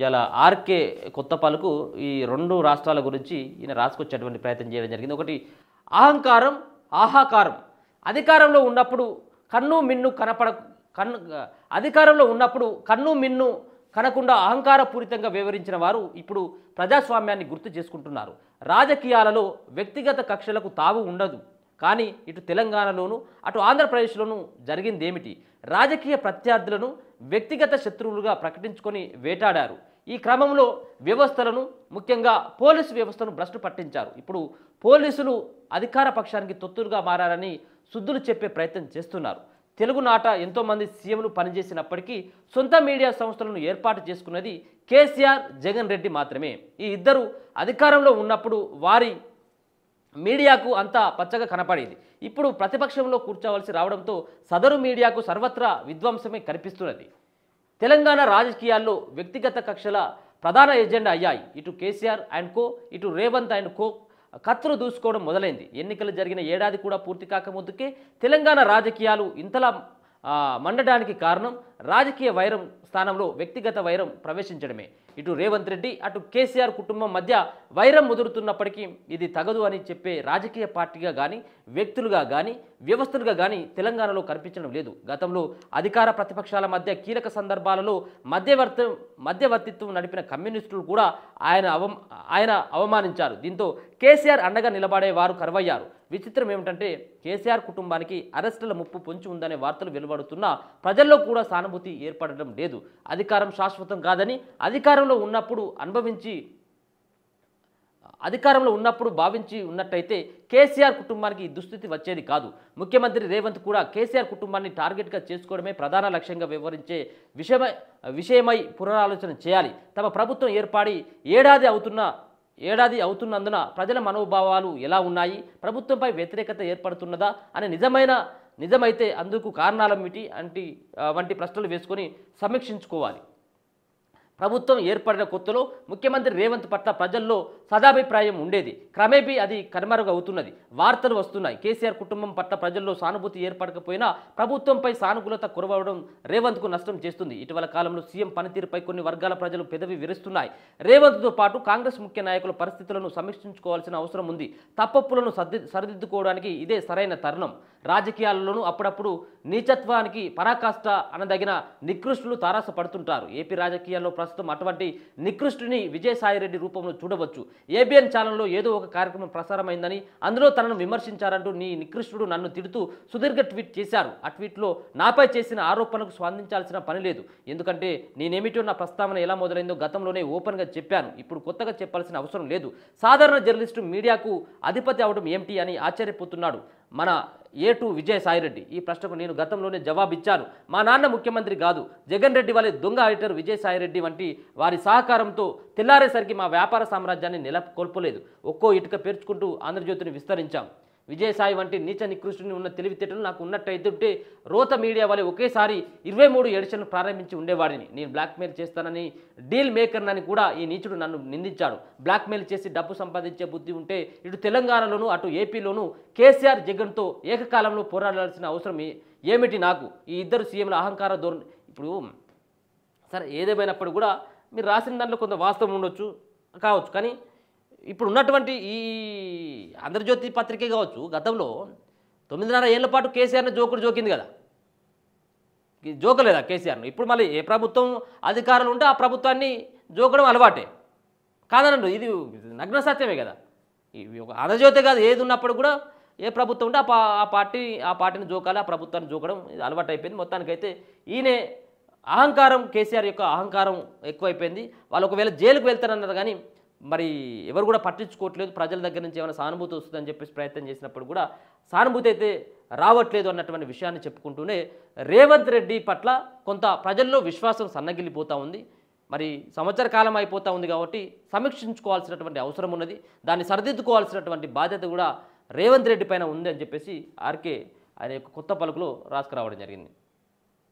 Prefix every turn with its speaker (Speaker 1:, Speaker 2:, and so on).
Speaker 1: ఇలా ఆర్కే కొత్త పలుకు ఈ రెండు రాష్ట్రాల గురించి ఈయన రాసుకొచ్చేటువంటి ప్రయత్నం చేయడం జరిగింది. ఒకటి అహంకారం, ఆహాకారం. అధికారంలో ఉన్నప్పుడు కన్ను మిన్ను కనపడ కన్ను అధికారంలో ఉన్నప్పుడు కన్ను మిన్ను కనకుండా అహంకారపూరితంగా వివరించిన వారు ఇప్పుడు ప్రజాస్వామ్యాన్ని గుర్తు చేసుకుంటున్నారు. రాజకీయాలలో వ్యక్తిగత కక్షలకు తావు ఉండదు. కానీ ఇటు తెలంగాణలోను అటు ఆంధ్రప్రదేశ్లోనూ జరిగిందేమిటి? రాజకీయ ప్రత్యర్థులను వ్యక్తిగత శత్రువులుగా ప్రకటించుకొని వేటాడారు. ఈ క్రమంలో వ్యవస్థలను, ముఖ్యంగా పోలీసు వ్యవస్థను భ్రష్టు పట్టించారు. ఇప్పుడు పోలీసులు అధికార పక్షానికి తొత్తులుగా మారారని శుద్ధులు చెప్పే ప్రయత్నం చేస్తున్నారు. తెలుగునాట ఎంతోమంది సీఎంలు పనిచేసినప్పటికీ సొంత మీడియా సంస్థలను ఏర్పాటు చేసుకున్నది కేసీఆర్, జగన్ రెడ్డి మాత్రమే. ఈ ఇద్దరు అధికారంలో ఉన్నప్పుడు వారి మీడియాకు అంతా పచ్చగా కనపడేది. ఇప్పుడు ప్రతిపక్షంలో కూర్చోవలసి రావడంతో సదరు మీడియాకు సర్వత్రా విధ్వంసమే కనిపిస్తున్నది. తెలంగాణ రాజకీయాల్లో వ్యక్తిగత కక్షల ప్రధాన ఎజెండా అయ్యాయి. ఇటు కేసీఆర్ అండ్ కో, ఇటు రేవంత్ అండ్ కో కత్తులు దూసుకోవడం మొదలైంది. ఎన్నికలు జరిగిన ఏడాది కూడా పూర్తి కాకముందుకే తెలంగాణ రాజకీయాలు ఇంతలా మండడానికి కారణం రాజకీయ వైరం స్థానంలో వ్యక్తిగత వైరం ప్రవేశించడమే. ఇటు రేవంత్ రెడ్డి అటు కేసీఆర్ కుటుంబం మధ్య వైరం ముదురుతున్నప్పటికీ ఇది తగదు అని చెప్పే రాజకీయ పార్టీగా కానీ, వ్యక్తులుగా కానీ, వ్యవస్థలుగా కానీ తెలంగాణలో కనిపించడం లేదు. గతంలో అధికార ప్రతిపక్షాల మధ్య కీలక సందర్భాలలో మధ్యవర్తిత్వం నడిపిన కమ్యూనిస్టులు కూడా ఆయన అవమానించారు. దీంతో కేసీఆర్ అండగా నిలబడే వారు కరువయ్యారు. విచిత్రం ఏమిటంటే కేసీఆర్ కుటుంబానికి అరెస్టుల ముప్పు పొంచి ఉందనే వార్తలు వెలువడుతున్నా ప్రజల్లో కూడా సానుభూతి ఏర్పడడం లేదు. అధికారం శాశ్వతం కాదని అధికారంలో ఉన్నప్పుడు భావించి ఉన్నట్టయితే కేసీఆర్ కుటుంబానికి ఈ దుస్థితి వచ్చేది కాదు. ముఖ్యమంత్రి రేవంత్ కూడా కేసీఆర్ కుటుంబాన్ని టార్గెట్గా చేసుకోవడమే ప్రధాన లక్ష్యంగా వ్యవహరించే విషయమై పునరాలోచన చేయాలి. తమ ప్రభుత్వం ఏర్పడి ఏడాది అవుతున్నందున ప్రజల మనోభావాలు ఎలా ఉన్నాయి, ప్రభుత్వంపై వ్యతిరేకత ఏర్పడుతున్నదా అని నిజమైతే అందుకు కారణాలేమిటి వంటి ప్రశ్నలు వేసుకొని సమీక్షించుకోవాలి. ప్రభుత్వం ఏర్పడిన కొత్తలో ముఖ్యమంత్రి రేవంత్ పట్ల ప్రజల్లో సదాభిప్రాయం ఉండేది. క్రమేపీ అది కనుమరుగవుతున్నది. వార్తలు వస్తున్నాయి. కేసీఆర్ కుటుంబం పట్ల ప్రజల్లో సానుభూతి ఏర్పడకపోయినా ప్రభుత్వంపై సానుకూలత కురవడం రేవంత్కు నష్టం చేస్తుంది. ఇటీవల కాలంలో సీఎం పనితీరుపై కొన్ని వర్గాల ప్రజలు పెదవి విరుస్తున్నాయి. రేవంత్తో పాటు కాంగ్రెస్ ముఖ్య నాయకుల పరిస్థితులను సమీక్షించుకోవాల్సిన అవసరం ఉంది. తప్పొప్పులను సరిదిద్దుకోవడానికి ఇదే సరైన తరుణం. రాజకీయాలలోనూ అప్పుడప్పుడు నీచత్వానికి పరాకాష్ట అనదగిన నికృష్టులు తారసపడుతుంటారు. ఏపీ రాజకీయాల్లో ప్రస్తుతం అటువంటి నికృష్టుని విజయసాయిరెడ్డి రూపంలో చూడవచ్చు. ఏబిఎన్ ఛానల్లో ఏదో ఒక కార్యక్రమం ప్రసారమైందని అందులో తనను విమర్శించారంటూ నీ నికృష్టుడు నన్ను తిడుతూ సుదీర్ఘ ట్వీట్ చేశారు. ఆ ట్వీట్లో నాపై చేసిన ఆరోపణలకు స్పందించాల్సిన పని లేదు. ఎందుకంటే నేనేమిటో నా ప్రస్తావన ఎలా మొదలైందో గతంలోనే ఓపెన్గా చెప్పాను. ఇప్పుడు కొత్తగా చెప్పాల్సిన అవసరం లేదు. సాధారణ జర్నలిస్టు మీడియాకు అధిపతి అవడం ఏమిటి అని ఆశ్చర్యపోతున్నాడు మన ఏటు విజయసాయిరెడ్డి. ఈ ప్రశ్నకు నేను గతంలోనే జవాబిచ్చాను. మా నాన్న ముఖ్యమంత్రి కాదు, జగన్ రెడ్డి వలె దొంగ ఎడిటర్ విజయసాయిరెడ్డి వంటి వారి సహకారంతో తెల్లారేసరికి మా వ్యాపార సామ్రాజ్యాన్ని నెలకొల్పలేదు. ఒక్కో ఇటుక పేర్చుకుంటూ ఆంధ్రజ్యోతిని విస్తరించాం. విజయసాయి వంటి నీచ నికృష్టుని ఉన్న తెలివితేటలు నాకు ఉన్నట్టయితే రోత మీడియా వలె ఒకేసారి 23 ఎడిషన్లు ప్రారంభించి ఉండేవాడిని. నేను బ్లాక్మెయిల్ చేస్తానని, డీల్ మేకర్నని కూడా ఈ నీచుడు నన్ను నిందించాడు. బ్లాక్మెయిల్ చేసి డబ్బు సంపాదించే బుద్ధి ఉంటే ఇటు తెలంగాణలోనూ అటు ఏపీలోనూ కేసీఆర్, జగన్తో ఏకకాలంలో పోరాడాల్సిన అవసరం ఏమిటి నాకు? ఈ ఇద్దరు సీఎంల అహంకార ధోరణి. ఇప్పుడు సరే ఏదేమైనప్పుడు కూడా మీరు రాసిన దాంట్లో కొంత వాస్తవం ఉండొచ్చు కావచ్చు. కానీ ఇప్పుడు ఉన్నటువంటి ఈ ఆంధ్రజ్యోతి పత్రికే కావచ్చు, గతంలో 9.5 ఏళ్ల పాటు కేసీఆర్ని జోకింది కదా, జోకలేదా కేసీఆర్ను? ఇప్పుడు మళ్ళీ ఏ ప్రభుత్వం అధికారులు ఉంటే ఆ ప్రభుత్వాన్ని జోకడం అలవాటే కాదనండి. ఇది నగ్న సత్యమే కదా. ఒక ఆంధ్రజ్యోతే కాదు, ఏది ఉన్నప్పుడు కూడా ఏ ప్రభుత్వం ఉంటే ఆ పార్టీని జోకాలి, ఆ ప్రభుత్వాన్ని జోకడం ఇది అలవాటు అయిపోయింది. మొత్తానికైతే ఈయనే అహంకారం, కేసీఆర్ యొక్క అహంకారం ఎక్కువైపోయింది. వాళ్ళు ఒకవేళ జైలుకు వెళ్తారన్నారు కానీ మరి ఎవరు కూడా పట్టించుకోవట్లేదు. ప్రజల దగ్గర నుంచి ఏమైనా సానుభూతి వస్తుందని చెప్పేసి ప్రయత్నం చేసినప్పుడు కూడా సానుభూతి అయితే రావట్లేదు అన్నటువంటి విషయాన్ని చెప్పుకుంటూనే రేవంత్ రెడ్డి పట్ల కొంత ప్రజల్లో విశ్వాసం సన్నగిల్లిపోతూ ఉంది. మరి సంవత్సర కాలం అయిపోతూ ఉంది కాబట్టి సమీక్షించుకోవాల్సినటువంటి అవసరం ఉన్నది. దాన్ని సరిదిద్దుకోవాల్సినటువంటి బాధ్యత కూడా రేవంత్ రెడ్డి పైన ఉంది అని చెప్పేసి ఆర్కే ఆయన యొక్క కొత్త పలుకులో రాసుకురావడం జరిగింది.